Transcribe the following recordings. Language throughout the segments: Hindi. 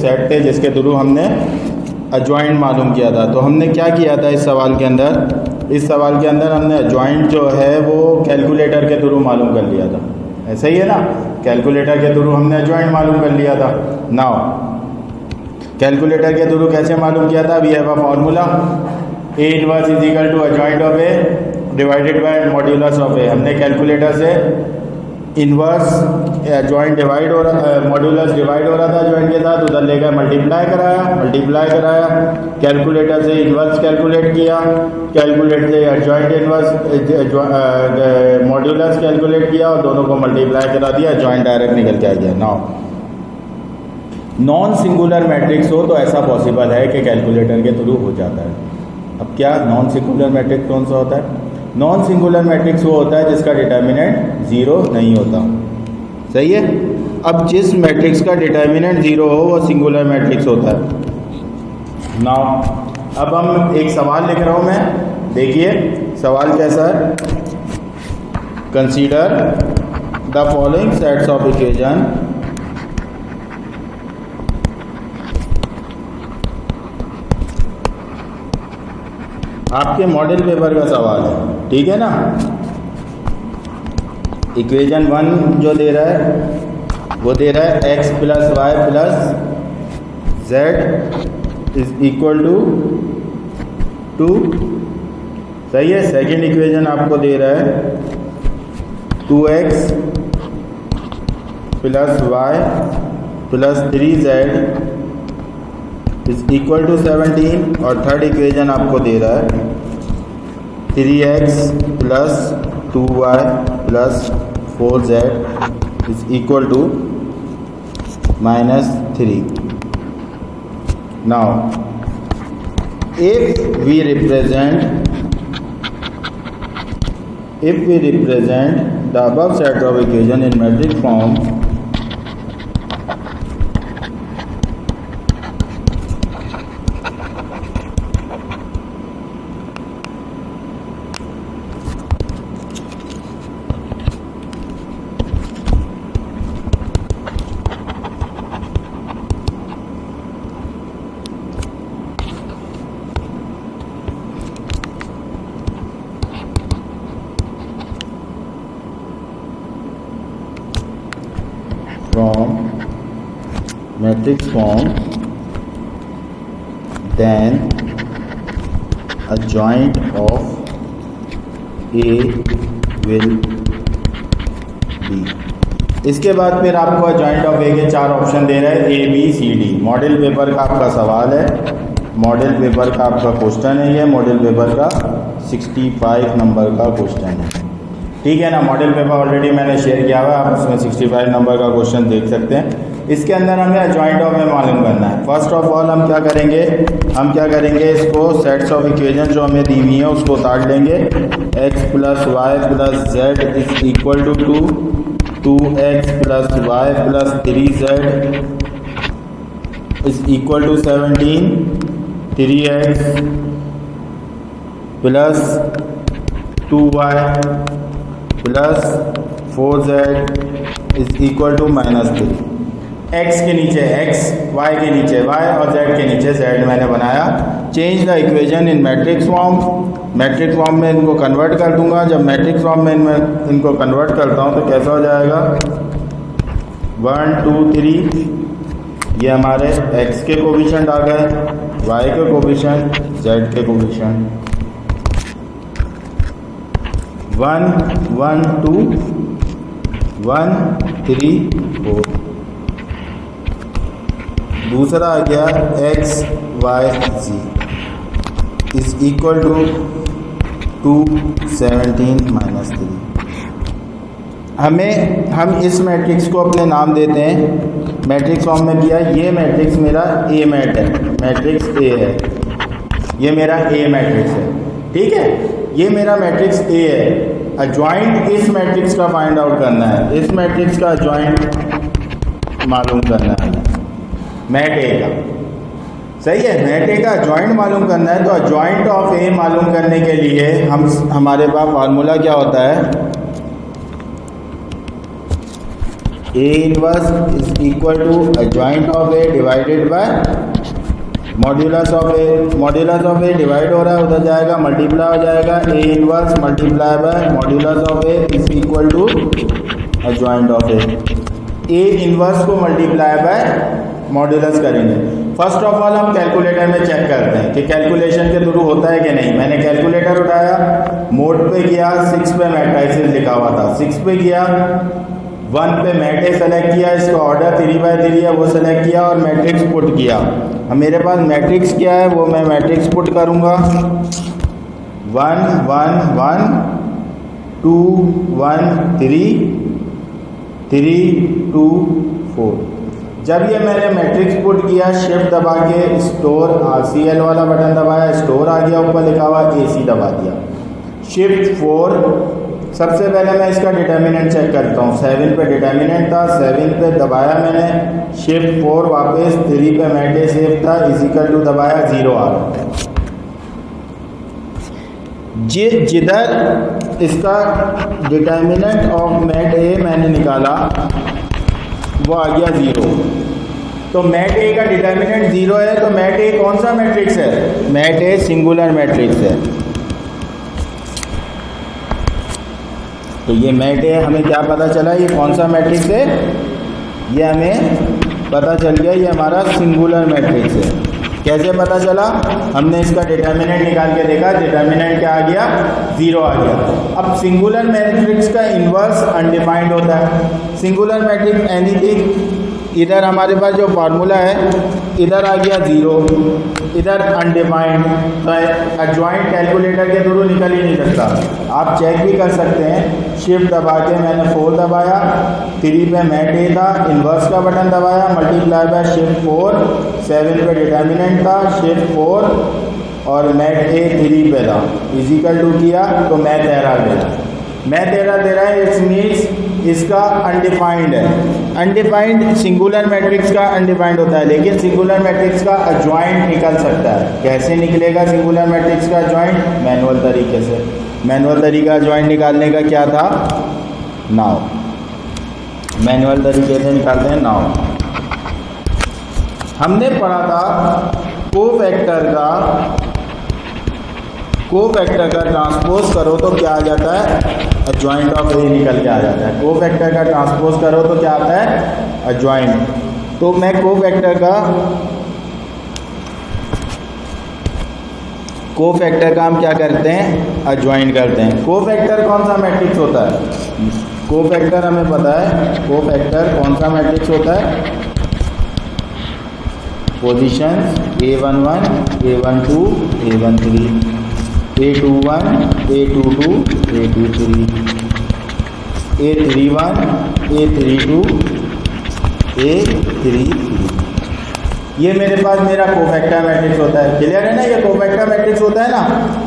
सेट थे जिसके थ्रू हमने अजॉइंट मालूम किया था। तो हमने क्या किया था इस सवाल के अंदर, इस सवाल के अंदर हमने अजॉइंट जो है वो कैलकुलेटर के थ्रू मालूम कर लिया था। ऐसा ही है ना, कैलकुलेटर के थ्रू हमने अजॉइंट मालूम कर लिया था। नाउ कैलकुलेटर के थ्रू कैसे मालूम किया था, we have a formula A inverse is equal to adjoint of A divided by modulus of A. हमने कैलकुलेटर से इनवर्स जॉइंट डिवाइड हो रहा, मॉड्यूलस डिवाइड हो रहा था जॉइंट के साथ, उधर लेकर मल्टीप्लाई कराया, कैलकुलेटर से इनवर्स कैलकुलेट किया, कैलकुलेट से जॉइंट इनवर्स मॉड्यूलस कैलकुलेट किया और दोनों को मल्टीप्लाई करा दिया, जॉइंट डायरेक्ट निकल के आ गया। नाउ नॉन सिंगुलर मैट्रिक्स हो तो ऐसा पॉसिबल है कि कैलकुलेटर के थ्रू हो जाता है। अब क्या नॉन सिंगुलर मैट्रिक्स कौन सा होता है? नॉन सिंगुलर मैट्रिक्स वो होता है जिसका डिटर्मिनेंट जीरो नहीं होता। सही है। अब जिस मैट्रिक्स का डिटर्मिनेंट जीरो हो वो सिंगुलर मैट्रिक्स होता है। नाउ अब हम एक सवाल लिख रहा हूं मैं, देखिए सवाल कैसा है। Consider the following sets of equation आपके मॉडल पेपर का सवाल है, ठीक है ना। इक्वेशन 1 जो दे रहा है वो दे रहा है x plus Y plus Z is equal to 2। सही है। सेकेंड इक्वेशन आपको दे रहा है 2x plus Y plus 3z is equal to 17। और थर्ड इक्वेशन आपको दे रहा है 3x plus 2y plus 4z is equal to -3। Now if we represent the above set of equation in metric form, from matrix form, then a joint of A will be। इसके बाद फिर आपको जॉइंट ऑफ ए के 4 ऑप्शन दे रहे हैं, A B C D. Model paper का आपका सवाल है, मॉडल पेपर का आपका क्वेश्चन है, ये मॉडल पेपर का 65 नंबर का क्वेश्चन है, ठीक है ना। मॉडल पेपर ऑलरेडी मैंने शेयर किया हुआ है, आप उसमें 65 नंबर का क्वेश्चन देख सकते हैं। इसके अंदर हमें जॉइंट ऑफ ए मालूम करना है। फर्स्ट ऑफ ऑल हम क्या करेंगे, इसको सेट्स ऑफ इक्वेशन जो हमें दी हुई है उसको उतार लेंगे। x plus Y plus Z is equal to 2x plus Y plus 3z is equal to 17। 3x plus 2y plus 4z is equal to -3। x के नीचे x, y के नीचे y और z के नीचे z मैंने बनाया। Change the equation in matrix form. Matrix form में इनको कन्वर्ट कर दूंगा। जब मैट्रिक्स फॉर्म में इनको कन्वर्ट करता हूँ तो कैसा हो जाएगा, 1 2 3 ये हमारे x के कोफिशिएंट आ गए, y के कोफिशिएंट, z के कोफिशिएंट। 1 1 2 1 3 4। दूसरा आ गया x y z is equal to 2 17 -3। हम इस मैट्रिक्स को अपने नाम देते हैं। मैट्रिक्स फॉर्म में किया, ये मैट्रिक्स मेरा ए मैट है, मैट्रिक्स ए है, ये मेरा ए मैट्रिक्स है, ठीक है। ये मेरा मैट्रिक्स ए है। अजॉइंट इस मैट्रिक्स का फाइंड आउट करना है, इस मैट्रिक्स का अजॉइंट मालूम करना है, मैट ए का। सही है, मैट ए का जॉइंट मालूम करना है। तो जॉइंट ऑफ ए मालूम करने के लिए हमारे पास फार्मूला क्या होता है, A inverse is equal to adjoint of A divided by modulus of A. Modulus of A divide हो रहा है, उधर जाएगा मल्टीप्लाई हो जाएगा, A inverse multiply by modulus of A is equal to adjoint of A inverse को मल्टीप्लाई बाय मॉड्यूलस करेंगे। फर्स्ट ऑफ ऑल हम कैलकुलेटर में चेक करते हैं कि कैलकुलेशन के थ्रू होता है कि नहीं। मैंने कैलकुलेटर उठाया, मोड पे किया, 6 पे मैट्रिसेस लिखा हुआ था, 6 पे किया, 1 पे मैटे सेलेक्ट किया, इसका ऑर्डर 3/3 है वो सेलेक्ट किया और मैट्रिक्स पुट किया। अब मेरे पास मैट्रिक्स क्या है वो मैं मैट्रिक्स पुट करूँगा, 1 1 1 2 1 3 3 2 4। जब ये मैंने मैट्रिक्स पुट किया, शिफ्ट दबा के स्टोर RCL वाला बटन दबाया, स्टोर आ गया, ऊपर लिखा हुआ AC दबा दिया, शिफ्ट 4। सबसे पहले मैं इसका डिटर्मिनेंट चेक करता हूँ, 7 पे डिटर्मिनेंट था, 7 पे दबाया मैंने, शिफ्ट 4 वापस 3 पे मैटे सेव था, इजिकल टू दबाया, 0 आ गया। जिधर इसका डिटर्मिनेंट ऑफ मैट ए मैंने निकाला वो आ गया 0। तो मैट ए का डिटर्मिनेंट 0 है, तो मैट ए कौन सा मैट्रिक्स है? मैट ए सिंगुलर मैट्रिक्स है। तो ये मैट ए हमें क्या पता चला, ये कौन सा मैट्रिक्स है? ये हमें पता चल गया ये हमारा सिंगुलर मैट्रिक्स है। कैसे पता चला? हमने इसका डिटर्मिनेंट निकाल के देखा, डिटर्मिनेंट क्या आ गया? 0 आ गया। अब सिंगुलर मैट्रिक्स का इन्वर्स अनडिफाइंड होता है। सिंगुलर मैट्रिक्स एनीथिंग, इधर हमारे पास जो फार्मूला है इधर आ गया 0, इधर अनडिफाइंड, तो एडजॉइंट कैलकुलेटर के थ्रू निकल ही नहीं सकता। आप चेक भी कर सकते हैं, शिफ्ट दबा के मैंने 4 दबाया, 3 पे मैट ए था, इन्वर्स का बटन दबाया, मल्टीप्लाई बाय शिफ्ट 4, 7 पे डिटर्मिनेंट था, शिफ्ट 4 और मैट ए 3 पे था, इजिकल टू किया तो मैथ एरर दे रहा है। मैथ एरर दे रहा है, इट्स मीन्स इसका अनडिफाइंड है। अनडिफाइंड सिंगुलर मैट्रिक्स का अनडिफाइंड होता है, लेकिन सिंगुलर मैट्रिक्स का एडजॉइंट निकल सकता है। कैसे निकलेगा सिंगुलर मैट्रिक्स का एडजॉइंट? मैनुअल तरीके से। मैनुअल तरीका एडजॉइंट निकालने का क्या था? नाउ। मैनुअल तरीके से निकालते हैं नाउ। हमने पढ़ा था कोफैक्टर का ट्रांसपोज करो तो क्या आ जाता है? एडजॉइंट ऑफ ए निकल के आ जाता है। कोफैक्टर का ट्रांसपोज करो तो क्या आता है? एडजॉइंट। तो मैं कोफैक्टर का हम क्या करते हैं? एडजॉइंट करते हैं। कोफैक्टर कौन सा मैट्रिक्स होता है? कोफैक्टर हमें पता है, कोफैक्टर कौन सा मैट्रिक्स होता है? Positions A11 A12 A13 A21 A22 A23 A31 A32 A33। ये मेरे पास मेरा कोफैक्टर मैट्रिक्स होता है। क्लियर है ना? ये कोफैक्टर मैट्रिक्स होता है ना।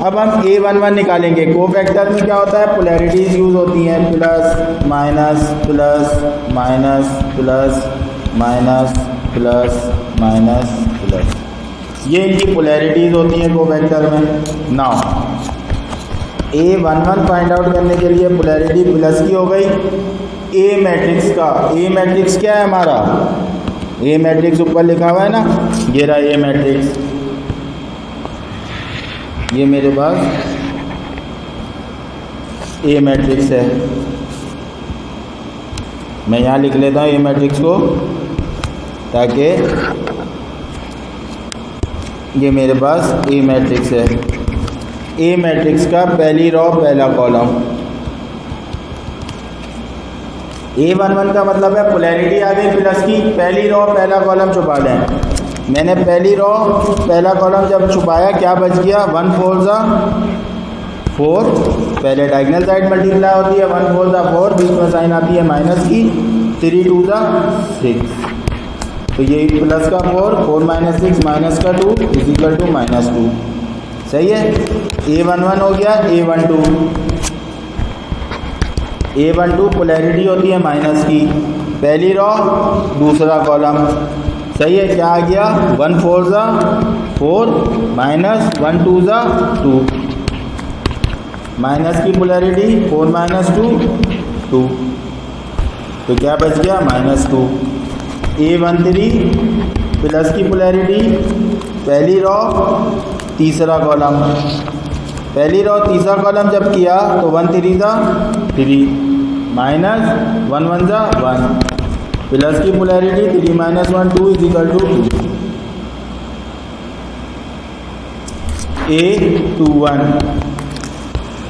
अब हम A11 निकालेंगे। कोफैक्टर में क्या होता है? पोलैरिटीज यूज होती हैं, plus minus plus minus plus minus plus minus plus, ये इनकी पोलैरिटीज होती हैं कोफैक्टर में। नाउ A11 फाइंड आउट करने के लिए पोलैरिटी प्लस की हो गई। ए मैट्रिक्स का, ए मैट्रिक्स क्या है हमारा? ए मैट्रिक्स ऊपर लिखा हुआ है ना, ये रहा ए मैट्रिक्स। ये मेरे पास ए मैट्रिक्स है। मैं यहाँ लिख लेता हूँ ए मैट्रिक्स को, ताकि ये मेरे पास ए मैट्रिक्स है। ए मैट्रिक्स का पहली रो पहला कॉलम। A11 का मतलब है पोलैरिटी आ गई प्लस की, पहली रो पहला कॉलम छुपा लें। मैंने पहली रो पहला कॉलम जब छुपाया क्या बच गया? 1 4 ज़ा 4, पहले डायगोनल साइड मल्टीप्लाई होती है, 1 4 ज़ा 4, बीच में साइन आती है माइनस की, 3 2 ज़ा 6, तो ये प्लस का 4 माइनस 6 माइनस का 2 इजिकल टू -2। सही है? A11 हो गया। A12 पोलैरिटी होती है माइनस की, पहली रो दूसरा कॉलम। सही है? क्या आ गया? 1 4 ज़ा 4 माइनस 1 2 ज़ा 2, माइनस की पोलैरिटी 4 - 2 2। तो क्या बच गया -2। A13 प्लस की पोलैरिटी पहली रो तीसरा कॉलम, पहली रो तीसरा कॉलम जब किया तो 1 3 ज़ा 3 माइनस 1 1 ज़ा 1 प्लस की पोलैरिटी 3 - 1 2 = 2।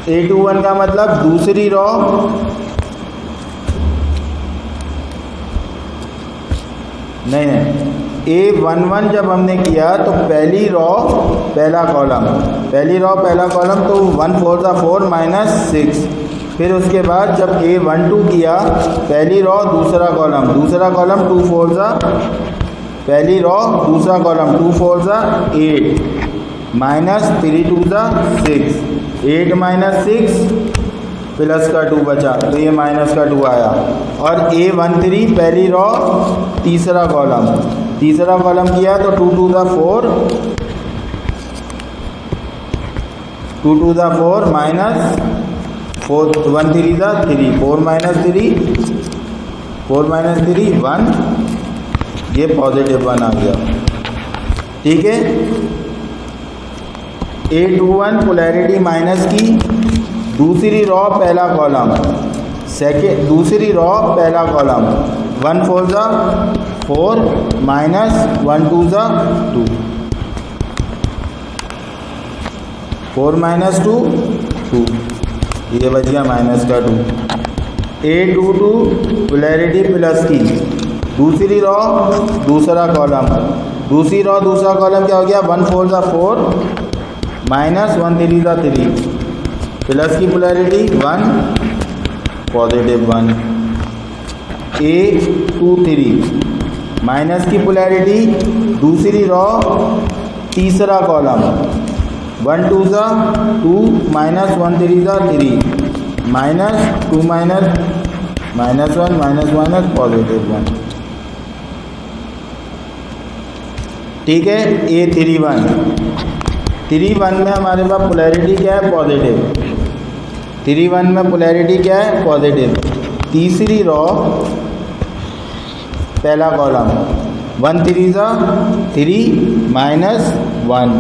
A21 का मतलब दूसरी रो नहीं A11 जब हमने किया तो पहली रो पहला कॉलम, पहली रो पहला कॉलम तो 1 4 ज़ा 4 -6। फिर उसके बाद जब A12 किया पहली रो दूसरा कॉलम 2 4 ज़ा पहली रो दूसरा कॉलम 2 4 ज़ा 8 -3 2 ज़ा 6 8 - 6 प्लस का 2 बचा तो ये माइनस का 2 आया। और A13 पहली रो तीसरा कॉलम किया तो 2 2 ज़ा 4 2 2 ज़ा 4 माइनस 4 1 3 ज़ा 3 4 - 3 1 ये पॉजिटिव 1 आ गया। ठीक है। A21 पोलैरिटी माइनस की, दूसरी रो पहला कॉलम दूसरी रो पहला कॉलम 1 4 ज़ा 4 माइनस 1 2 ज़ा 2 4 - 2 2 ये बच गया माइनस का 2। A22 पोलैरिटी प्लस की, दूसरी रो दूसरा कॉलम दूसरा कॉलम क्या हो गया 1 4 ज़ा 4 माइनस 1 3 ज़ा 3 प्लस की पोलैरिटी 1 पॉजिटिव 1। A23 माइनस की पोलैरिटी दूसरी रो तीसरा कॉलम 1 2 ज़ा 2 माइनस 1 3 ज़ा 3 माइनस 2 माइनस 1 माइनस पॉजिटिव 1। ठीक है। A31 में हमारे पास पोलैरिटी क्या है पॉजिटिव, 31 में पोलैरिटी क्या है पॉजिटिव। तीसरी रो पहला कॉलम 1 3 ज़ा 3 माइनस 1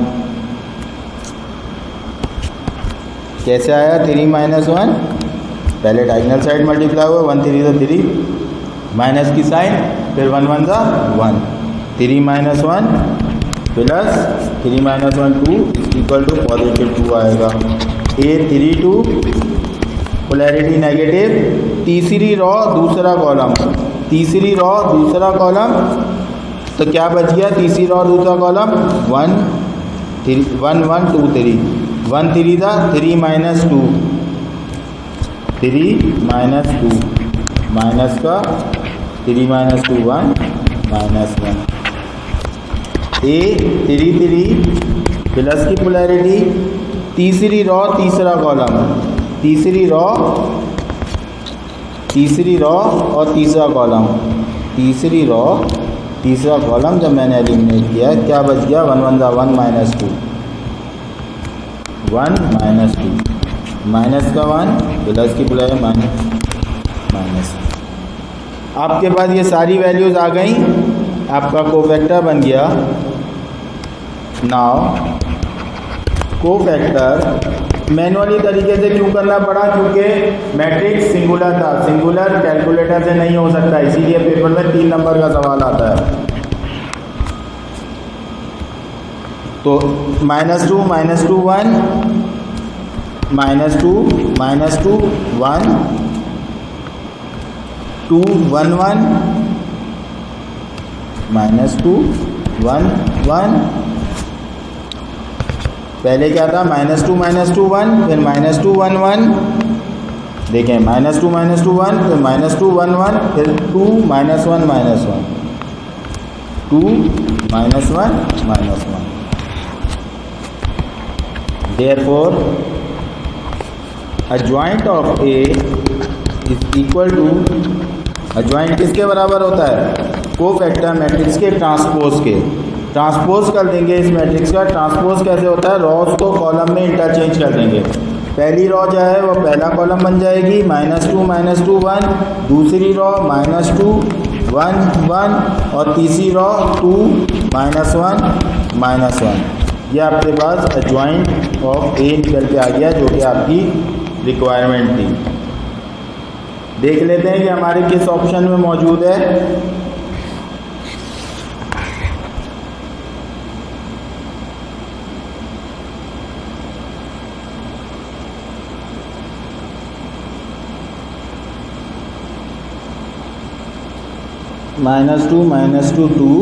कैसे आया 3 - 1 पहले डायगोनल साइड मल्टीप्लाई हुआ 1 3 ज़ा 3 माइनस की साइन फिर 1 1 ज़ा 1 3 - 1 प्लस 3 - 1 2 = पॉजिटिव 2 आएगा। A32 पोलैरिटी नेगेटिव, तीसरी रो दूसरा कॉलम तो क्या बच गया तीसरी रो दूसरा कॉलम 1 1 1 2 3 1 3 ज़ा 3 माइनस 2 माइनस का 3 - 2 1 -1। A33 प्लस की पोलैरिटी तीसरी रो तीसरा कॉलम तीसरी रो और तीसरा कॉलम जब मैंने एलिमिनेट किया क्या बच गया 1 1 ज़ा 1 -2 1 -2 माइनस का 1 प्लस की पोलैरिटी माइनस। आपके पास ये सारी वैल्यूज़ आ गई, आपका कोफैक्टर बन गया। नाउ कोफैक्टर मैनुअली तरीके से क्यों करना पड़ा, क्योंकि मैट्रिक्स सिंगुलर था, सिंगुलर कैलकुलेटर से नहीं हो सकता, इसीलिए पेपर में 3 नंबर का सवाल आता है। तो -2 - 2 1 -2 -2 1 2 1 1 -2 1 1 पहले क्या था -2 - 2 1 फिर -2 1 1 देखें -2 - 2 1 फिर -2 1 1 फिर 2 -1 -1 2 -1 -1। Therefore adjoint of A is equal to, adjoint किसके बराबर होता है कोफैक्टर मैट्रिक्स के ट्रांसपोज के। ट्रांसपोज कर देंगे इस मैट्रिक्स का, ट्रांसपोज कैसे होता है रॉस को कॉलम में इंटरचेंज कर देंगे। पहली रॉ जो है वो पहला कॉलम बन जाएगी, -2 1, दूसरी रॉ -2 1 1 और तीसरी रॉ 2 -1 -1। ये आपके पास एडजॉइंट ऑफ ए निकल के आ गया, जो कि आपकी रिक्वायरमेंट थी। देख लेते हैं कि हमारे किस ऑप्शन में मौजूद है। -2 2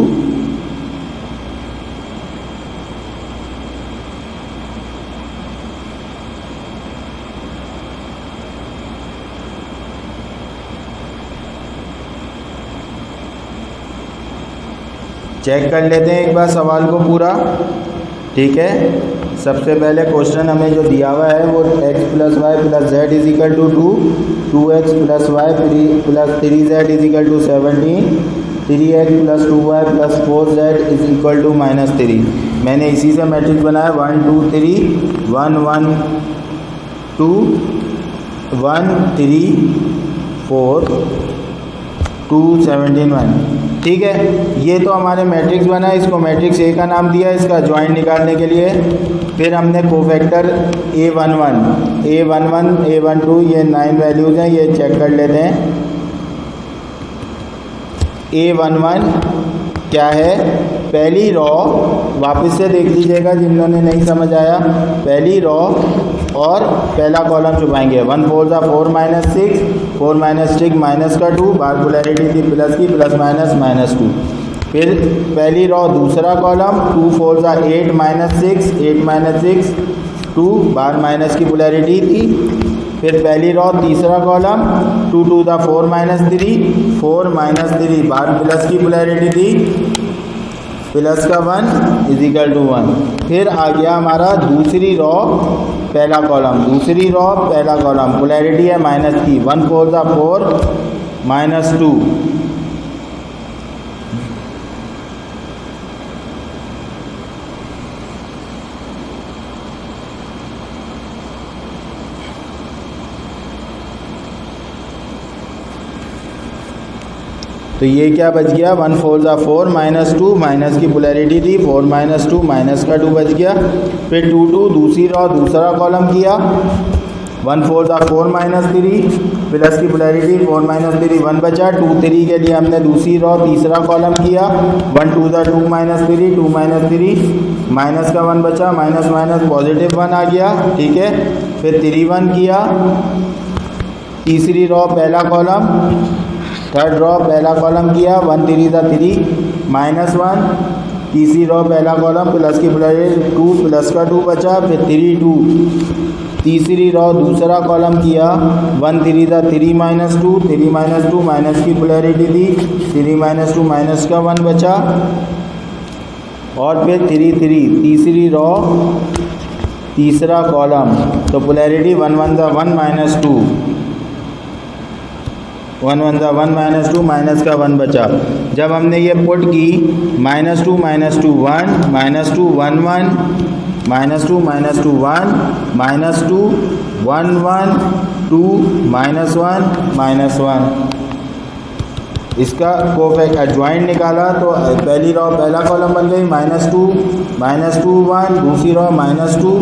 चेक कर लेते हैं एक बार सवाल को पूरा, ठीक है। सबसे पहले क्वेश्चन हमें जो दिया हुआ है वो x + y + z = 2, 2x + y + 3z = 17, 3x + 2y + 4z = -3। मैंने इसी से मैट्रिक्स बनाया 1 2 3 1 1 2 1 3 4 2 17 1, ठीक है। ये तो हमारे मैट्रिक्स बना है, इसको मैट्रिक्स ए का नाम दिया है इसका जॉइंट निकालने के लिए। फिर हमने कोफैक्टर A11 A11 A12 ये 9 वैल्यूज़ हैं, ये चेक कर लेते हैं। A11 क्या है, पहली रॉ, वापस से देख लीजिएगा जिन्होंने नहीं समझ आया, पहली रॉ और पहला कॉलम छुपाएंगे। 1 4 4 -6 4 -6 -2, बार पोलैरिटी थी प्लस की, ±-2। फिर पहली रॉ दूसरा कॉलम 2 4 8 -6 8 -6 2, बार माइनस की पोलैरिटी थी। फिर पहली रॉ तीसरा कॉलम 2 2 4 -3 4 -3, बार प्लस की पोलैरिटी थी, प्लस का 1 = 1। फिर आ गया हमारा दूसरी रॉ पहला कॉलम, दूसरी रॉ पहला कॉलम, पोलैरिटी है माइनस की, 1 4 4 -2। तो ये क्या बच गया, 1 4 4 -2, माइनस की पोलैरिटी थी, 4 -2 माइनस का 2 बच गया। फिर 2 2 दूसरी रॉ दूसरा कॉलम किया, 1 4 4 -3, प्लस की पोलैरिटी 4 -3 1 बचा। 2 3 के लिए हमने दूसरी रॉ तीसरा कॉलम किया, 1 2 2 -3 2 -3, माइनस का 1 बचा, माइनस माइनस पॉजिटिव 1 आ गया, ठीक है। फिर 3 1 किया, तीसरी रॉ पहला कॉलम, थर्ड रॉ पहला कॉलम किया, 1 3 3 -1, तीसरी रॉ पहला कॉलम, प्लस की पोलैरिटी 2 प्लस का 2 बचा। फिर 3 2 तीसरी रॉ दूसरा कॉलम किया, 1 3 3 -2 3 -2, माइनस की पोलैरिटी थी, 3 -2 माइनस का 1 बचा। और फिर 3 3 तीसरी रॉ तीसरा कॉलम, तो पोलैरिटी 1 1 -2 1 1 -2, माइनस का 1 बचा। जब हमने ये पुट की, -2 -2 1 -2 1 1 -2 -2 1 -2 1 1 2 -1 -1। इसका कोफैक्टर एडजॉइंट निकाला तो पहली रॉ पहला कॉलम बन गई -2 -2 1, दूसरी रॉ -2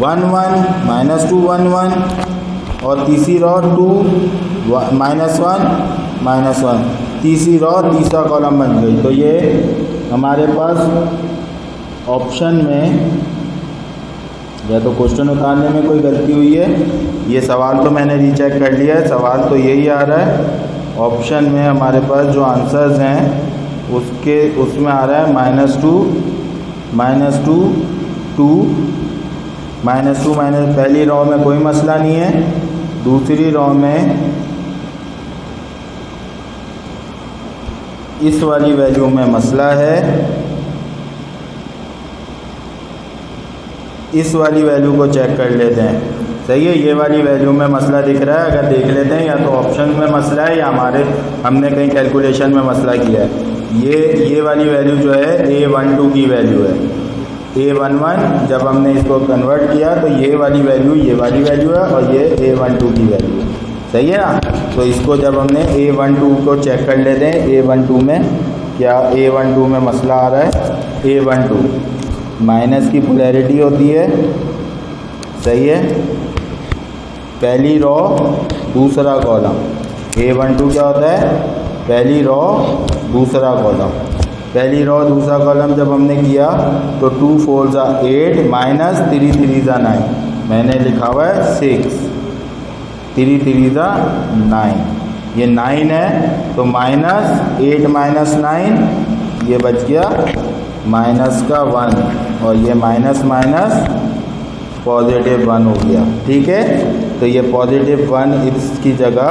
1 1 -2 1 1 और तीसरी रॉ 2 -1 -1, तीसरी रॉ तीसरा कॉलम बन गई। तो ये हमारे पास ऑप्शन में या तो क्वेश्चन उतारने में कोई गलती हुई है, ये सवाल तो मैंने रीचेक कर लिया है, सवाल तो यही आ रहा है। ऑप्शन में हमारे पास जो आंसर्स हैं उसमें आ रहा है -2 -2 2 -2 माइनस, पहली रॉ में कोई मसला नहीं है, दूसरी रॉ में इस वाली वैल्यू में मसला है, इस वाली वैल्यू को चेक कर लेते हैं। सही है, ये वाली वैल्यू में मसला दिख रहा है, अगर देख लेते हैं या तो ऑप्शन में मसला है या हमने कहीं कैलकुलेशन में मसला किया है। ये वाली वैल्यू जो है A12 की वैल्यू है, A11 जब हमने इसको कन्वर्ट किया तो ये वाली वैल्यू है और ये A12 की वैल्यू है, सही है ना। तो इसको जब हमने A12 को चेक कर लेते हैं, A12 में क्या, A12 में मसला आ रहा है, A12 माइनस की पोलैरिटी होती है, सही है, पहली रो दूसरा कॉलम। A12 क्या होता है, पहली रो दूसरा कॉलम। पहली रो दूसरा कॉलम जब हमने किया तो 2 4 ज़ा 8 माइनस 3 3 ज़ा 9, मैंने लिखा हुआ है 6, 3 3 ज़ा 9, ये 9 है तो माइनस 8 माइनस 9, ये बच गया माइनस का 1 और ये माइनस माइनस पॉजिटिव 1 हो गया, ठीक है। तो ये पॉजिटिव 1 इसकी जगह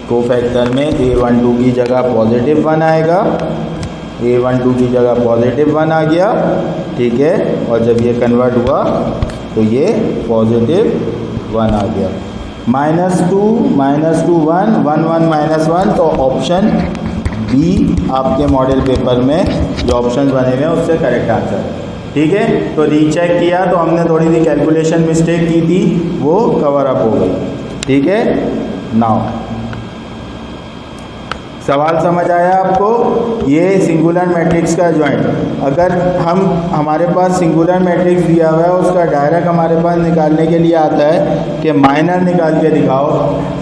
कोफैक्टर में A12 की जगह पॉजिटिव 1 आएगा, A12 की जगह पॉजिटिव 1 आ गया, ठीक है। और जब ये कन्वर्ट हुआ तो ये पॉजिटिव 1 आ गया। -2 -2 1 1 1 -1, तो ऑप्शन बी आपके मॉडल पेपर में जो ऑप्शन बने हुए हैं उससे करेक्ट आंसर, ठीक है। तो रीचेक किया तो हमने थोड़ी सी कैलकुलेशन मिस्टेक की थी, वो कवर अप हो गई, ठीक है। नाउ सवाल समझ आया आपको, ये सिंगुलर मैट्रिक्स का जॉइंट, अगर हमारे पास सिंगुलर मैट्रिक्स दिया हुआ है उसका डायरेक्ट हमारे पास निकालने के लिए आता है कि माइनर निकाल के दिखाओ,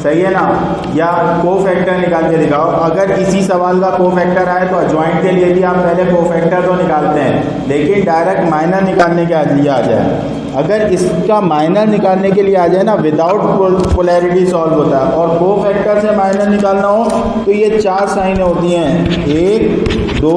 सही है ना, या कोफैक्टर निकाल के दिखाओ। अगर इसी सवाल का कोफैक्टर आए तो जॉइंट के लिए भी आप पहले कोफैक्टर तो निकालते हैं, लेकिन डायरेक्ट माइनर निकालने के लिए आ जाए। अगर इसका माइनर निकालने के लिए आ जाए ना, विदाउट पोलैरिटी सॉल्व होता है, और कोफैक्टर से माइनर निकालना हो तो ये 4 साइनें होती हैं, 1 2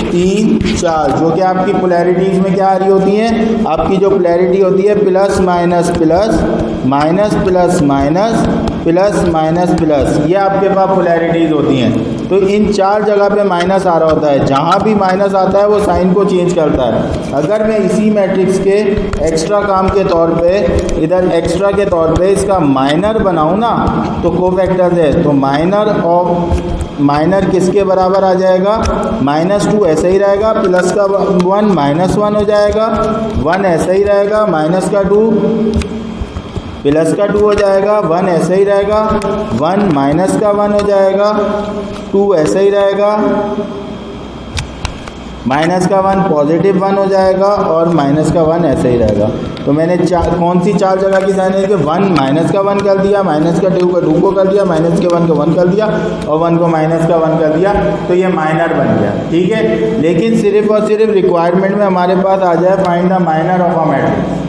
3 4, जो कि आपकी पोलैरिटीज़ में क्या आ रही होती हैं, आपकी जो पोलैरिटी होती है plus minus plus minus plus minus plus minus plus, ये आपके पास पोलैरिटीज़ होती हैं। तो इन 4 जगह पे माइनस आ रहा होता है, जहाँ भी माइनस आता है वो साइन को चेंज करता है। अगर मैं इसी मैट्रिक्स के एक्स्ट्रा काम के तौर पे, इधर एक्स्ट्रा के तौर पे इसका माइनर बनाऊँ ना, तो कोफैक्टर है, तो माइनर ऑफ माइनर किसके बराबर आ जाएगा, -2 ऐसा ही रहेगा, प्लस का 1 -1 हो जाएगा, 1 ऐसा ही रहेगा, माइनस का 2 प्लस का 2 हो जाएगा, 1 ऐसा ही रहेगा, 1 माइनस का 1 हो जाएगा, 2 ऐसा ही रहेगा, माइनस का 1 पॉजिटिव 1 हो जाएगा, और माइनस का 1 ऐसा ही रहेगा। तो मैंने कौन सी 4 जगह की साइन है कि 1 माइनस का 1 कर दिया, माइनस का 2 का 2 को कर दिया, माइनस के 1 को 1 कर दिया, और 1 को माइनस का 1 कर दिया, तो ये माइनर बन गया, ठीक है। लेकिन सिर्फ और सिर्फ रिक्वायरमेंट में हमारे पास आ जाए find the minor of a matrix,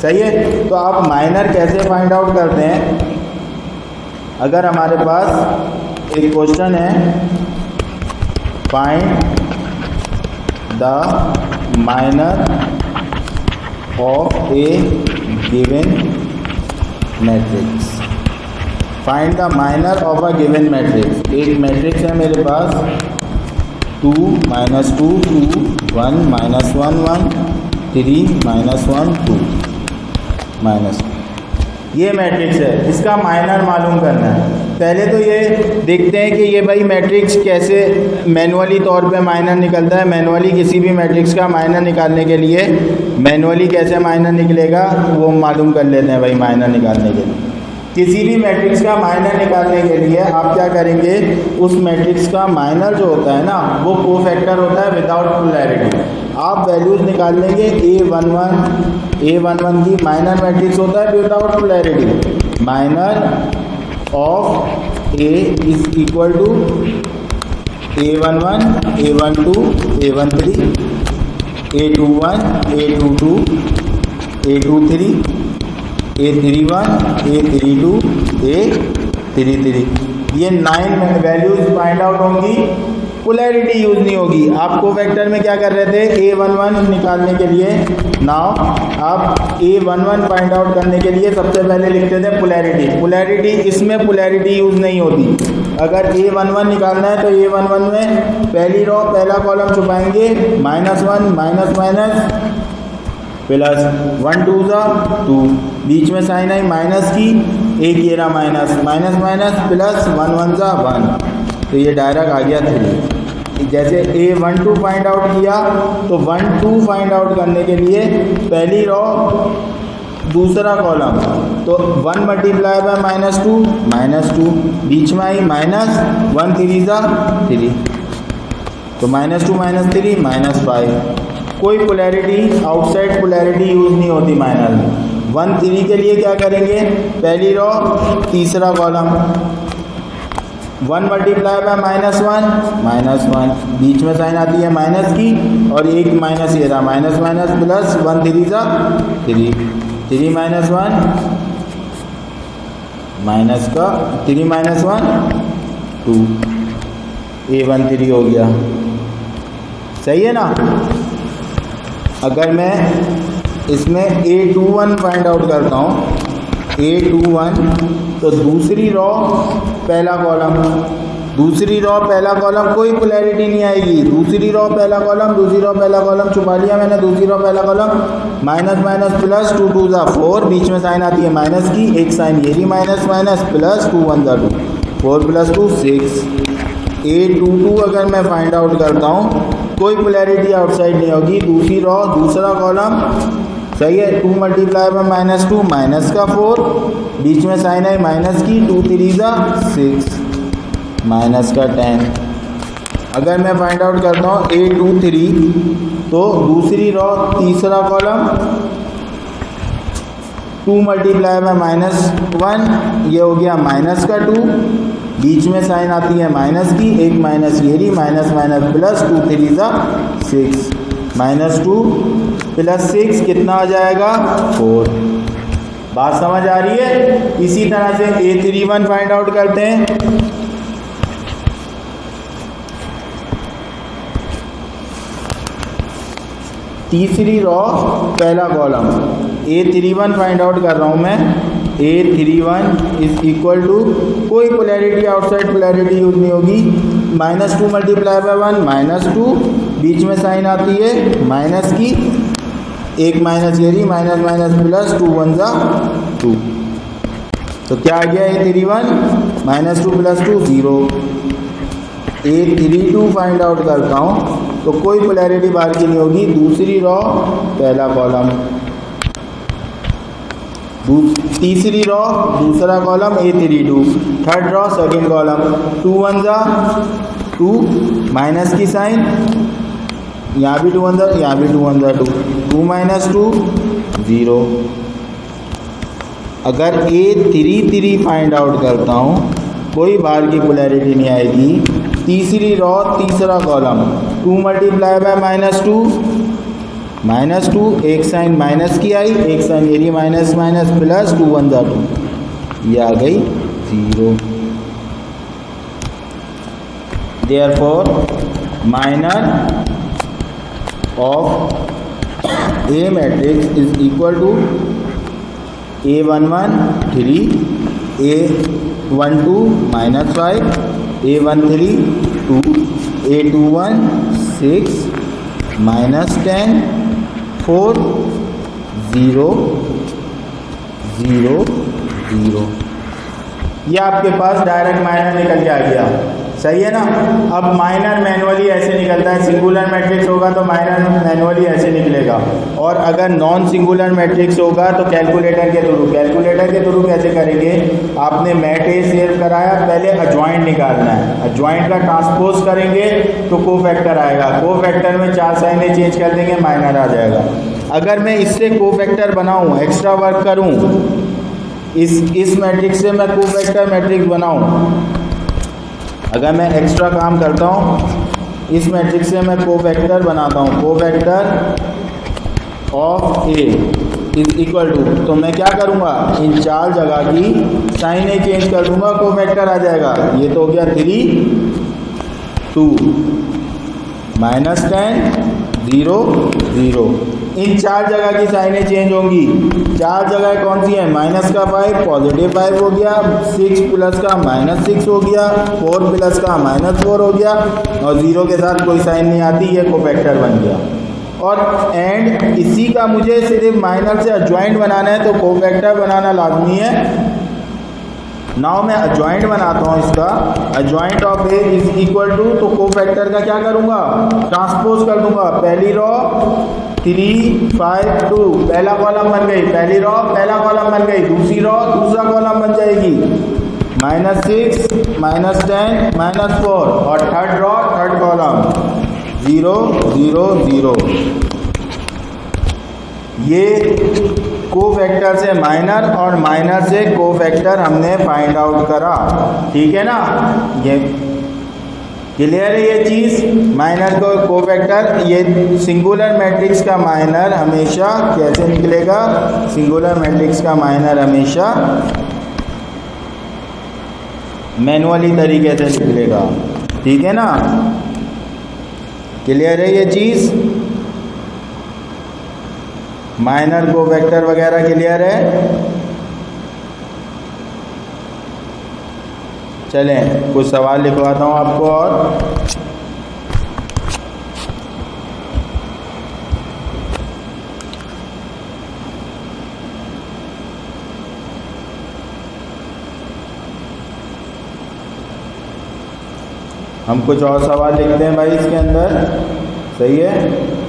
सही है। तो आप माइनर कैसे फाइंड आउट करते हैं, अगर हमारे पास एक क्वेश्चन है, find the minor of A given matrix, find the minor of a given matrix. एक मैट्रिक्स है मेरे पास 2 -2 2 1 -1 1 3 -1 2 -, ये मैट्रिक्स है, इसका माइनर मालूम करना है। पहले तो ये देखते हैं कि ये भाई मैट्रिक्स कैसे मैनुअली तौर पे माइनर निकलता है। मैनुअली किसी भी मैट्रिक्स का माइनर निकालने के लिए मैनुअली कैसे माइनर निकलेगा वो मालूम कर लेते हैं भाई। माइनर निकालने के लिए, किसी भी मैट्रिक्स का माइनर निकालने के लिए आप क्या करेंगे, उस मैट्रिक्स का माइनर जो होता है ना वो कोफैक्टर होता है विदाउट पोलैरिटी। आप वैल्यूज़ निकाल लेंगे, A11 की माइनर मैट्रिक्स होता है without polarity. Minor of A is equal to A11 A12 A13 A21 A22 A23 A31 A32 A33, ये 9 वैल्यूज फाइंड आउट होंगी, पोलैरिटी यूज नहीं होगी। आपको वेक्टर में क्या कर रहे थे, A11 निकालने के लिए, नाउ आप A11 फाइंड आउट करने के लिए सबसे पहले लिखते थे पोलैरिटी। पोलैरिटी, इसमें पोलैरिटी यूज नहीं होती। अगर A11 निकालना है तो A11 में पहली रो पहला कॉलम छुपाएंगे, -1 माइनस माइनस प्लस 1 2 ज़ा 2, बीच में साइन आई माइनस की, एक ये रहा माइनस माइनस माइनस प्लस 1 1 ज़ा 1, तो ये डायरेक्ट आ गया 3। जैसे A12 फाइंड आउट किया तो 1 2 फाइंड आउट करने के लिए पहली रो दूसरा कॉलम, तो 1 मल्टीप्लाई बाय -2 बीच में आई -1 3 3, तो -2 -3 -5। कोई पोलैरिटी आउटसाइड पोलैरिटी यूज़ नहीं होती माइनर में। 1 3 के लिए क्या करेंगे, पहली रो तीसरा कॉलम, 1 मल्टीप्लाई बाय -1 बीच में साइन आती है माइनस की और एक माइनस ये रहा, माइनस प्लस 1 3 3 3 -1 माइनस का 3 -1 2, A13 हो गया। सही है ना। अगर मैं इसमें A21 फाइंड आउट करता हूँ, A21 तो दूसरी रो पहला कॉलम कोई पोलैरिटी नहीं आएगी, दूसरी रो पहला कॉलम छुपा लिया मैंने, दूसरी रो पहला कॉलम माइनस प्लस 2 2 4, बीच में साइन आती है माइनस की, एक साइन ये रही माइनस प्लस 2 1 2, 4 + 2 6। A22 अगर मैं फाइंड आउट करता हूँ कोई पोलैरिटी आउटसाइड नहीं होगी, दूसरी रो दूसरा कॉलम, सही है, 2 मल्टीप्लाई बाय -2 माइनस का 4, बीच में साइन है माइनस की, 2 3 6 माइनस का 10। अगर मैं फाइंड आउट करता हूँ A23 तो दूसरी रो तीसरा कॉलम, 2 मल्टीप्लाई बाय -1 ये हो गया माइनस का 2, बीच में साइन आती है माइनस की, एक माइनस ये रही, माइनस प्लस 2 3 6, -2 + 6 कितना आ जाएगा 4। बात समझ आ रही है। इसी तरह से A31 फाइंड आउट करते हैं। तीसरी रो पहला कॉलम, A31 फाइंड आउट कर रहा हूँ मैं, A31 इज इक्वल टू, कोई पोलैरिटी आउटसाइड पोलैरिटी यूज नहीं होगी, -2 मल्टीप्लाई बाय 1 -2, बीच में साइन आती है माइनस की, एक माइनस ये रही, माइनस प्लस 2 1 2, तो क्या आ गया A31 -2 + 2 0। A32 फाइंड आउट करता हूँ तो कोई पोलैरिटी बाहर की नहीं होगी, दूसरी रो पहला कॉलम, तीसरी रो दूसरा column A32, third row second column, 2 1 2 minus की साइन, यहाँ भी 2 1 यहाँ भी 2 1 2, 2 -2 0। अगर A33 फाइंड आउट करता हूँ कोई बाहर की पोलैरिटी नहीं आएगी, तीसरी रो तीसरा कॉलम, 2 मल्टीप्लाई बाय -2 एक साइन माइनस की आई, एक साइन ये रही माइनस प्लस 2 1 2, ये आ गई 0। Therefore minor of A matrix is equal to A11 3, A12 -5, A13 2, A21 6, -10 4 0 0 0। ये आपके पास डायरेक्ट माइनर निकल के आ गया। सही है ना। अब माइनर मैनुअली ऐसे निकलता है, सिंगुलर मैट्रिक्स होगा तो माइनर मैनुअली ऐसे निकलेगा, और अगर नॉन सिंगुलर मैट्रिक्स होगा तो कैलकुलेटर के थ्रू कैसे करेंगे। आपने मैट ए सेव कराया, पहले अजॉइंट निकालना है, अजॉइंट का ट्रांसपोज करेंगे तो कोफैक्टर आएगा, कोफैक्टर में 4 साइनें चेंज कर देंगे, माइनर आ जाएगा। अगर मैं इससे कोफैक्टर बनाऊं, एक्स्ट्रा वर्क करूं, इस मैट्रिक्स से मैं कोफैक्टर मैट्रिक्स बनाऊं, अगर मैं एक्स्ट्रा काम करता हूँ, इस मैट्रिक्स से मैं कोफैक्टर बनाता हूँ, cofactor of A is equal to, तो मैं क्या करूँगा, इन 4 जगह की साइनें चेंज कर दूंगा, कोफैक्टर आ जाएगा। ये तो हो गया 3 2 -10 0 0। इन 4 जगह की साइनें चेंज होंगी। 4 जगह कौन सी है, -5 +5 हो गया, 6 प्लस का -6 हो गया, 4 प्लस का -4 हो गया, और 0 के साथ कोई साइन नहीं आती, ये कोफैक्टर बन गया। और एंड इसी का मुझे सिर्फ माइनर से अजॉइंट बनाना है, तो कोफैक्टर बनाना लाजमी है। नाउ मैं अजॉइंट बनाता हूँ इसका। Adjoint of A is equal to, तो कोफैक्टर का क्या करूँगा, ट्रांसपोज कर दूंगा। पहली रो 3 5 2, पहला कॉलम बन गई, पहली रो पहला कॉलम बन गई, दूसरी रो दूसरा कॉलम बन जाएगी, -6 -10 -4, और थर्ड रो थर्ड कॉलम 0 0 0। ये कोफैक्टर से माइनर और माइनर से कोफैक्टर हमने फाइंड आउट करा, ठीक है ना। ये क्लियर है ये चीज़। माइनर को कोफैक्टर, ये सिंगुलर मैट्रिक्स का माइनर हमेशा कैसे निकलेगा, सिंगुलर मैट्रिक्स का माइनर हमेशा मैनुअली तरीके से निकलेगा, ठीक है ना। क्लियर है ये चीज़। माइनर कोफैक्टर वगैरह क्लियर है। चलें कुछ सवाल लिखवाता हूँ आपको और हम कुछ और सवाल लिखते हैं भाई इसके अंदर, सही है।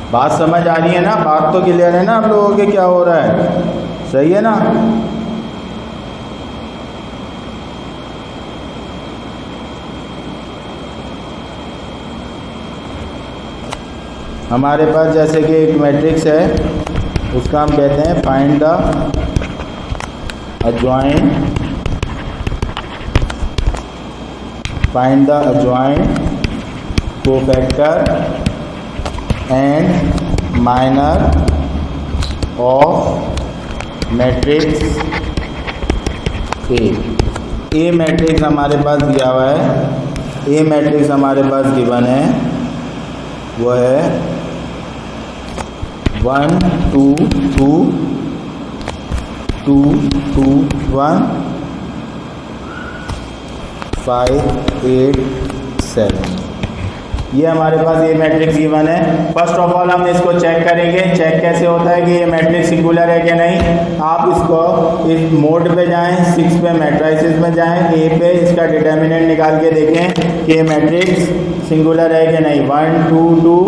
बात समझ आ रही है ना, बात तो क्लियर है ना आप लोगों के, क्या हो रहा है, सही है ना। हमारे पास जैसे कि एक मैट्रिक्स है, उसका हम कहते हैं find the adjoint, find the adjoint cofactor and minor of matrix A matrix हमारे पास दिया हुआ है, ए मैट्रिक्स हमारे पास गिवन है, वो है 1 2 2 2 2 1 5 8 7। ये हमारे पास ये मैट्रिक्स गिवन है। फर्स्ट ऑफ ऑल हम इसको चेक करेंगे। चेक कैसे होता है कि ये मैट्रिक्स सिंगुलर है कि नहीं। आप इसको इस मोड पे जाएं, 6 पे मैट्रिसेस में जाएं, ए पे इसका डिटर्मिनेंट निकाल के देखें कि ये मैट्रिक्स सिंगुलर है कि नहीं। 1 2 2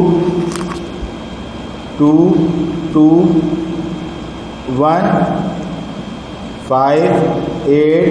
2 2 1 5 8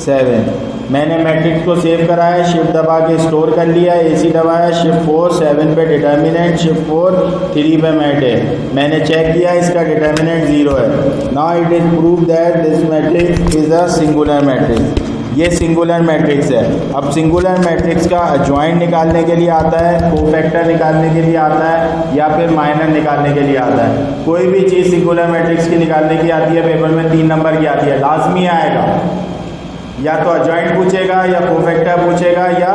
7। मैंने मैट्रिक्स को सेव करा है, शिफ्ट दबा के स्टोर कर लिया, एसी दबाया, शिफ्ट 4 7 पे डिटर्मिनेंट, शिफ्ट 4 3 पे मैट है। मैंने चेक किया, इसका डिटर्मिनेंट 0 है। Now it is prove that this matrix is a singular matrix. ये सिंगुलर मैट्रिक्स है। अब सिंगुलर मैट्रिक्स का अजॉइंट निकालने के लिए आता है, कोफैक्टर निकालने के लिए आता है, या फिर माइनर निकालने के लिए आता है। कोई भी चीज़ सिंगुलर मैट्रिक्स की निकालने की आती है, पेपर में 3 नंबर की आती है, लाजमी आएगा। या तो अजॉइंट पूछेगा, या कोफैक्टर पूछेगा, या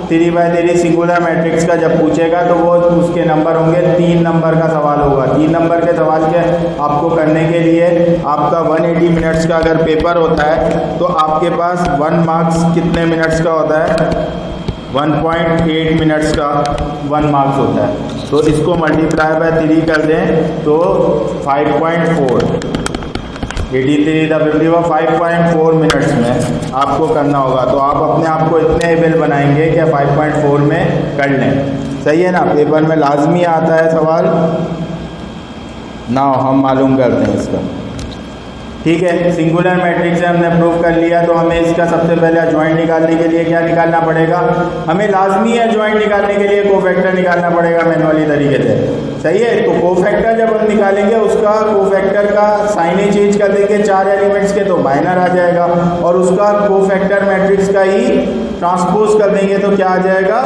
3x3 सिंगुलर मैट्रिक्स का जब पूछेगा तो वो उसके नंबर होंगे 3 नंबर का सवाल होगा। 3 नंबर के सवाल के आपको करने के लिए आपका 180 मिनट्स का अगर पेपर होता है तो आपके पास 1 मार्क्स कितने मिनट्स का होता है, 1.8 मिनट्स का 1 मार्क्स होता है। तो इसको मल्टीप्लाई बाय 3 कर दें तो 5.4, 83 5.4 मिनट्स में आपको करना होगा। तो आप अपने आप को इतने एबल बनाएंगे कि 5.4 में कर लें, सही है ना। पेपर में लाजमी आता है सवाल ना, हम मालूम करते हैं इसका, ठीक है। सिंगुलर मैट्रिक्स से हमने प्रूव कर लिया, तो हमें इसका सबसे पहले अजॉइंट निकालने के लिए क्या निकालना पड़ेगा, हमें लाजमी है अजॉइंट निकालने के लिए कोफैक्टर निकालना पड़ेगा मैनुअली तरीके से, सही है। तो कोफैक्टर जब हम निकालेंगे उसका कोफैक्टर का साइन ही चेंज कर देंगे 4 एलिमेंट्स के, तो माइनर आ जाएगा, और उसका कोफैक्टर मैट्रिक्स का ही ट्रांसपोज कर देंगे तो क्या आ जाएगा,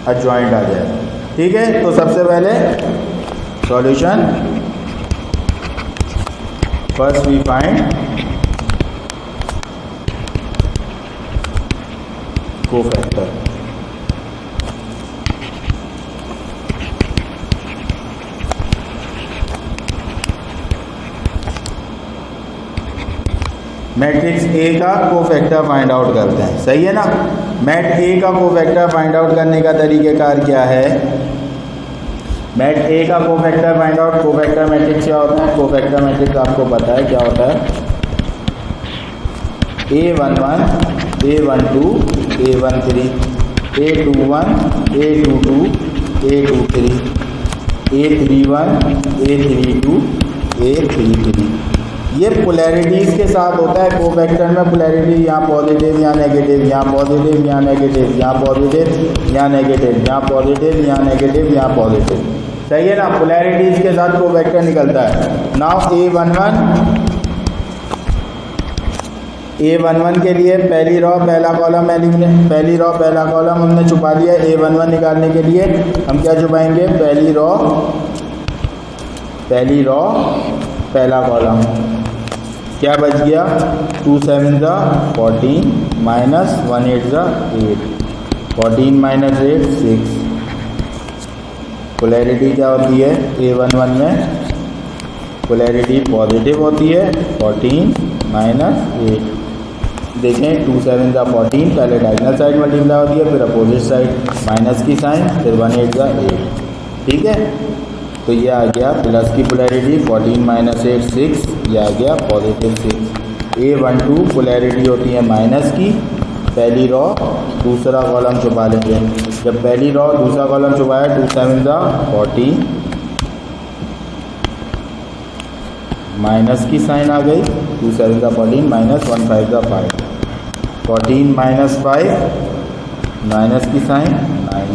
अजॉइंट आ जाएगा, ठीक है। तो सबसे पहले solution, first we find cofactor। Matrix A का कोफैक्टर फाइंड आउट करते हैं, सही है ना। मैट ए का कोफैक्टर फाइंड आउट करने का तरीक़ेकार क्या है। मैट ए का cofactor find out, cofactor matrix क्या होता है, कोफैक्टर मैट्रिक्स आपको पता है क्या होता है, A11 A12 A13 A21 A22 A23 A31 A32 A33। ये पोलैरिटीज़ के साथ होता है। कोफैक्टर में पोलैरिटी यहाँ पॉजिटिव यहाँ नेगेटिव, यहाँ पॉजिटिव यहाँ नेगेटिव, यहाँ पॉजिटिव यहाँ नेगेटिव, यहाँ पॉजिटिव यहाँ नेगेटिव, यहाँ पॉजिटिव, सही है ना। पोलैरिटीज़ के साथ कोफैक्टर निकलता है। नाउ A11 के लिए पहली रॉ पहला कॉलम पहली रॉ पहला कॉलम हमने छुपा दिया। A11 निकालने के लिए हम क्या छुपाएंगे, पहली रॉ पहला कॉलम, क्या बच गया 2 7 14 माइनस 1 8 8, 14 माइनस 8 6। पोलैरिटी क्या होती है A11 में, पोलैरिटी पॉजिटिव होती है। 14 माइनस 8, देखें 2 7 14, पहले डायगोनल साइड मल्टीप्लाई होती है, फिर अपोजिट साइड माइनस की साइन, फिर 1 8 8, ठीक है। तो ये आ गया प्लस की पोलैरिटी 14 माइनस 8 6, ये आ गया पॉजिटिव 6। A12 पोलैरिटी होती है माइनस की, पहली रॉ दूसरा कॉलम छुपा लेंगे। जब पहली रॉ दूसरा कॉलम छुपाया 2 7 14, माइनस की साइन आ गई, 2 7 14 माइनस 1 5 5, 14 माइनस 5 माइनस की sign 9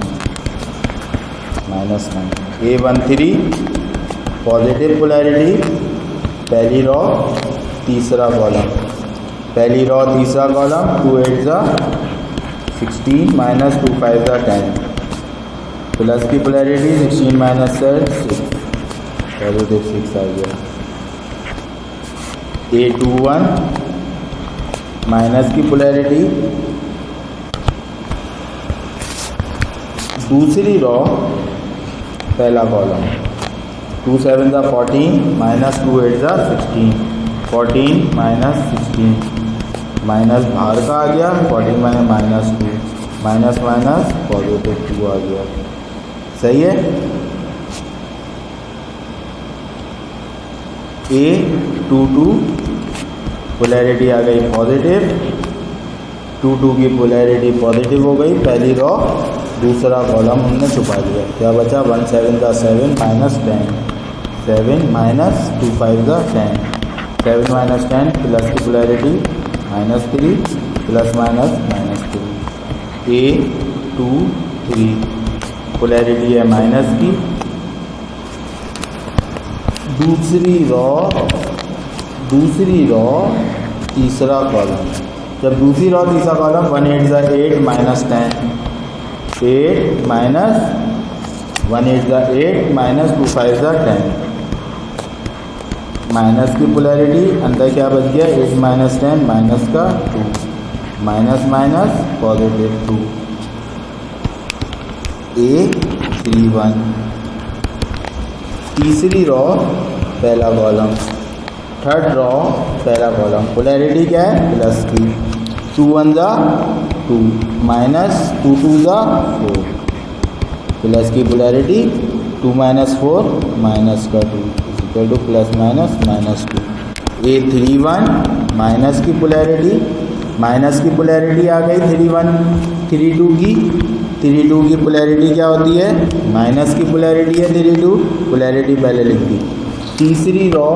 minus 9। A13 positive polarity, पहली रॉ तीसरा कॉलम, पहली रॉ तीसरा कॉलम 2 8 16 माइनस 2 5 10, प्लस की पोलैरिटी 16 माइनस 6, पॉजिटिव 6 आ गया। A21 माइनस की पोलैरिटी, दूसरी रॉ पहला कॉलम 2 7 14 माइनस 2 8 16, 14 माइनस 16 माइनस बाहर का आ गया, 14 माइनस 2 माइनस माइनस पॉजिटिव 2 आ गया, सही है। A22 पोलैरिटी आ गई पॉजिटिव, 2 की पोलैरिटी पॉजिटिव हो गई, पहली रॉ दूसरा कॉलम हमने छुपा दिया, क्या बचा 1 7 7 माइनस 10, 7 माइनस 2 5 10, 7 माइनस 10, प्लस की polarity minus 3 plus minus minus 3। A23 polarity है माइनस की, दूसरी रॉ तीसरा कॉलम, जब दूसरी रॉ तीसरा column 1 8 8 minus 10, 8 minus 1 8 8 minus 2 5 10, minus की पोलैरिटी अंदर क्या बच गया 8 माइनस 10 माइनस का 2, माइनस माइनस पॉजिटिव 2। A31 तीसरी रॉ पहला कॉलम, थर्ड रॉ पहला कॉलम, पोलैरिटी क्या है प्लस की, 2 1 2 माइनस 2 2 4, प्लस की पोलैरिटी 2 माइनस 4 माइनस का 2 equal two plus minus minus 2। A31 minus की पोलैरिटी आ गई 32 की पोलैरिटी क्या होती है, माइनस की पोलैरिटी है 32, पोलैरिटी पहले लिख दी। तीसरी रॉ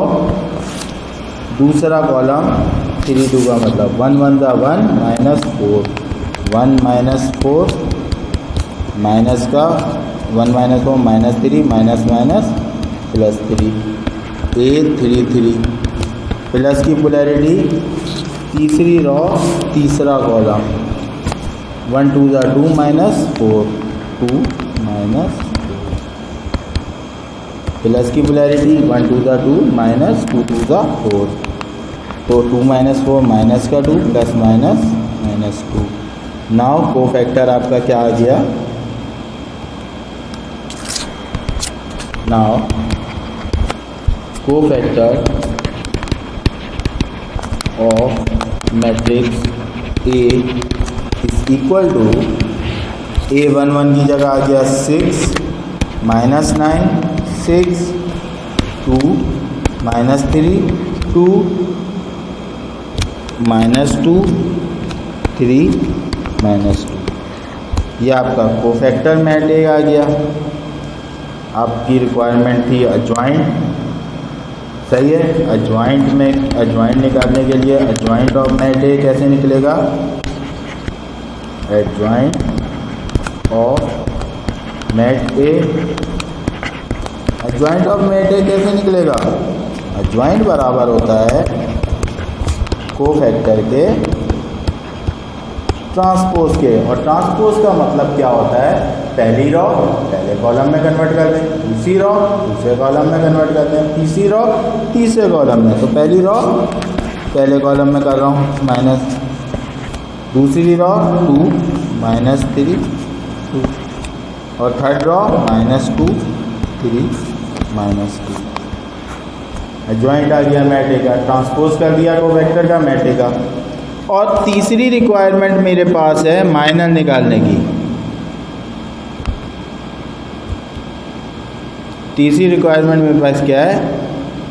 दूसरा कॉलम 32 का मतलब 1 1 माइनस 4, 1 माइनस 4 माइनस का 1 minus 4 minus 3 minus minus plus 3। A33 plus की पोलैरिटी, तीसरी रॉ तीसरा कॉलम 1 2 2 माइनस 4 2 माइनस 4, प्लस की पोलैरिटी 1 2 2 माइनस 2 2 4, तो 2 माइनस 4 माइनस का 2 plus minus minus 2। Now cofactor आपका क्या आ गया, now cofactor of matrix A is equal to A11 की जगह आ गया 6 -9 6 2 -3 2 -2 3 -2। ये आपका कोफैक्टर मैट्रिक्स आ गया। आपकी रिक्वायरमेंट थी अजॉइंट, सही है। अजॉइंट में अजॉइंट निकालने के लिए अजॉइंट ऑफ मैट्रिक्स कैसे निकलेगा, adjoint of mat A. Adjoint of mat A कैसे निकलेगा, एडजॉइंट बराबर होता है कोफैक्टर के ट्रांसपोज के। और ट्रांसपोज का मतलब क्या होता है, पहली रॉ पहले कॉलम में कन्वर्ट कर दें, दूसरी रॉ दूसरे कॉलम में कन्वर्ट कर दें, तीसरी रॉ तीसरे कॉलम में। तो पहली रॉ पहले कॉलम में कर रहा हूँ माइनस, दूसरी रॉ 2 -3 2 और थर्ड रॉ -2 3 -2। एडजॉइंट आ गया मैट्रिक्स का, ट्रांसपोज कर दिया कोवेक्टर का मैट्रिक्स का। और तीसरी रिक्वायरमेंट मेरे पास है माइनर निकालने की। तीसरी रिक्वायरमेंट मेरे पास क्या है,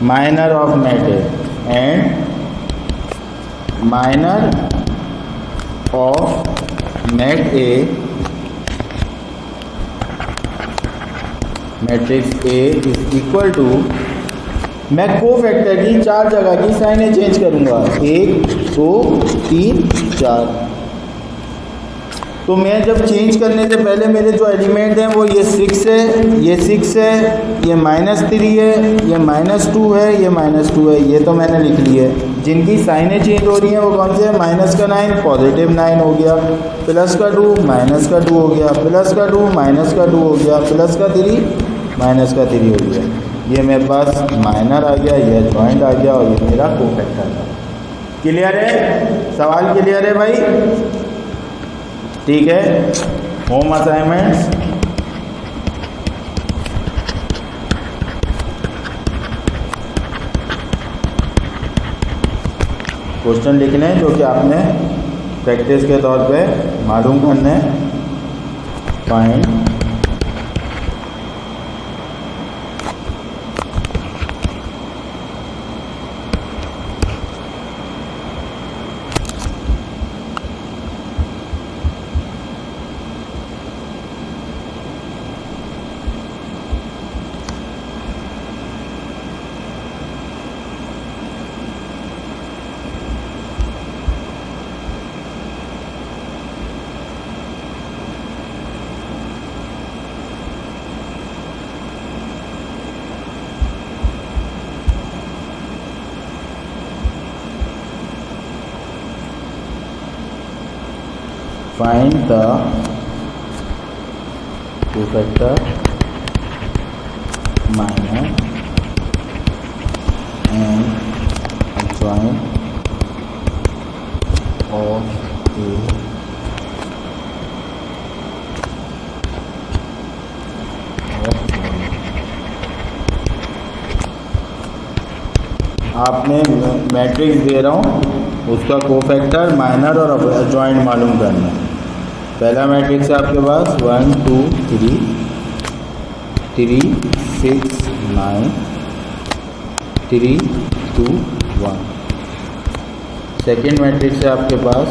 minor of matrix and minor of mat A matrix A is equal to, मैं कोफैक्टर की 4 जगह की साइनें चेंज करूंगा, 1 2 3 4। तो मैं जब चेंज करने से पहले मेरे जो एलिमेंट हैं वो ये 6 है, ये 6 है, ये -3 है, ये -2 है, ये -2 है, ये तो मैंने लिख ली है। जिनकी साइनें चेंज हो रही हैं वो कौन से हैं, माइनस का 9 पॉजिटिव 9 हो गया, प्लस का 2 माइनस का 2 हो गया, प्लस का 2 माइनस का 2 हो गया, प्लस का 3 माइनस का 3 हो गया। ये मेरे पास माइनर आ गया, ये जॉइंट आ गया और ये मेरा कोफैक्टर था। क्लियर है, सवाल क्लियर है भाई, ठीक है। होम असाइनमेंट्स क्वेश्चन लिखने हैं जो कि आपने प्रैक्टिस के तौर पे मालूम करने। Find find the cofactor minor and adjoint of a आपने मैट्रिक्स दे रहा हूँ, उसका कोफैक्टर माइनर और एडजॉइंट मालूम करना है। पहला मैट्रिक्स है आपके पास 1 2 3 3 6 9 3 2 1। सेकेंड मैट्रिक्स है आपके पास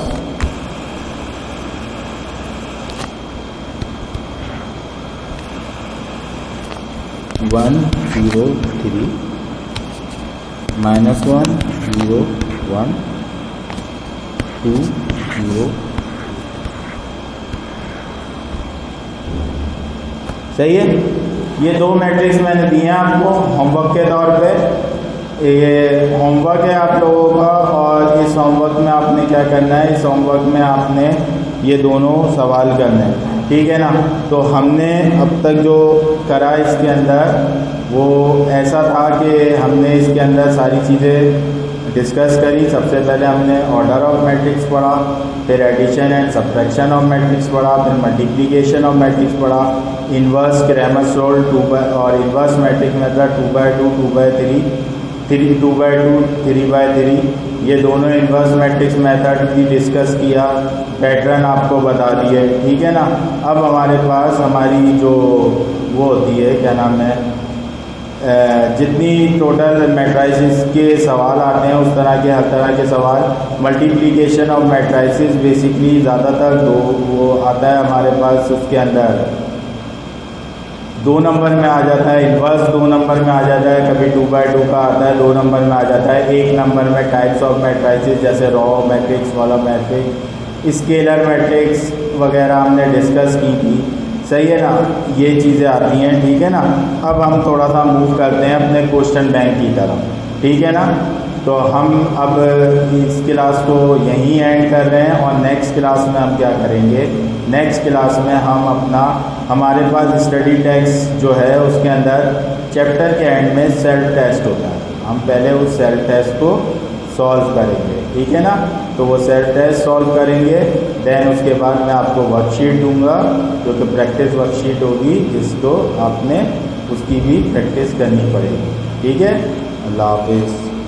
1 0 3 -1 0 1 2 0। सही है। ये 2 मैट्रिक्स मैंने दिए हैं आपको होमवर्क के तौर पे। ये होमवर्क है आप लोगों का, और इस होमवर्क में आपने क्या करना है, इस होमवर्क में आपने ये दोनों सवाल करने हैं, ठीक है ना। तो हमने अब तक जो करा इसके अंदर वो ऐसा था कि हमने इसके अंदर सारी चीज़ें डिस्कस करी। सबसे पहले हमने ऑर्डर ऑफ मैट्रिक्स पढ़ा, फिर addition and subtraction of matrix पढ़ा, फिर मल्टीप्लिकेशन ऑफ मैट्रिक्स पढ़ा, इन्वर्स क्रैमर्स रूल और इन्वर्स मैट्रिक्स मेथड 2/2 2/3 2/2, 3/3, ये दोनों इन्वर्स मैट्रिक्स मेथड भी डिस्कस किया, पैटर्न आपको बता दिए, ठीक है ना। अब हमारे पास हमारी जो वो होती है, क्या नाम है, जितनी टोटल मैट्राइसिस के सवाल आते हैं उस तरह के हर तरह के सवाल, मल्टीप्लिकेशन ऑफ मैट्राइसिस बेसिकली ज़्यादातर वो आता है हमारे पास, उसके अंदर 2 नंबर में आ जाता है, इन्वर्स 2 नंबर में आ जाता है, कभी 2/2 का आता है 2 नंबर में आ जाता है, 1 नंबर में टाइप्स ऑफ मैट्राइसिस जैसे raw matrix, column matrix, scalar matrix वगैरह हमने डिस्कस की थी, सही है ना, ये चीज़ें आती हैं, ठीक है ना। अब हम थोड़ा सा मूव करते हैं अपने क्वेश्चन बैंक की तरफ, ठीक है ना। तो हम अब इस क्लास को यहीं एंड कर रहे हैं और नेक्स्ट क्लास में हम क्या करेंगे, नेक्स्ट क्लास में हम अपना, हमारे पास स्टडी टेक्स्ट जो है उसके अंदर चैप्टर के एंड में सेल्फ टेस्ट होता है, हम पहले उस सेल्फ टेस्ट को सॉल्व करेंगे, ठीक है ना। तो वो सेल्फ टेस्ट सॉल्व करेंगे, देन उसके बाद मैं आपको वर्कशीट दूंगा जो कि प्रैक्टिस वर्कशीट होगी, जिसको आपने उसकी भी प्रैक्टिस करनी पड़ेगी, ठीक है। अल्लाह हाफिज़।